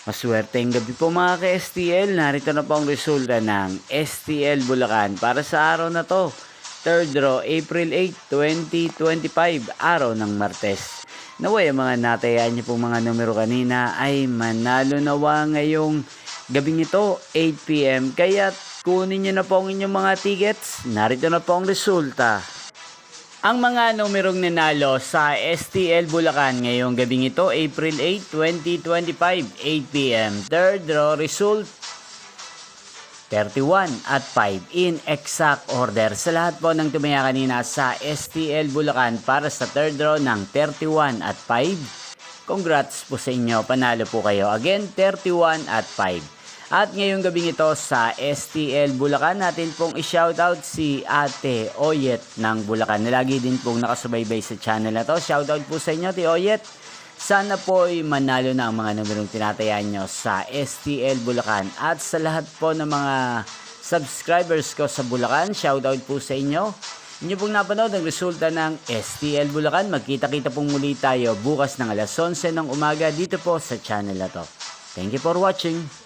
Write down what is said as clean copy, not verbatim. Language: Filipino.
Maswerteng gabi po mga ka-STL. Narito na po ang resulta ng STL Bulacan para sa araw na to. Third draw, April 8, 2025, araw ng Martes. Naway ang mga natayaan niyo pong mga numero kanina ay manalo nawa ngayong gabing ito, 8 PM. Kaya kunin niyo na po ang inyong mga tickets. Narito na po ang resulta. Ang mga numerong nanalo sa STL Bulacan ngayong gabing ito, April 8, 2025, 8 PM. Third draw result, 31 at 5 in exact order. Sa lahat po ng tumaya kanina sa STL Bulacan para sa third draw ng 31 at 5, congrats po sa inyo, panalo po kayo. Again, 31 at 5. At ngayong gabing ito sa STL Bulacan, natin pong i-shoutout si Ate Oyet ng Bulacan na lagi din pong nakasubaybay sa channel na to. Shoutout po sa inyo, Ate Oyet. Sana po ay manalo na ang mga numerong tinatayaan nyo sa STL Bulacan. At sa lahat po ng mga subscribers ko sa Bulacan, shoutout po sa inyo. Inyo pong napanood ang resulta ng STL Bulacan. Magkita-kita pong muli tayo bukas ng alas 11 ng umaga dito po sa channel na to. Thank you for watching.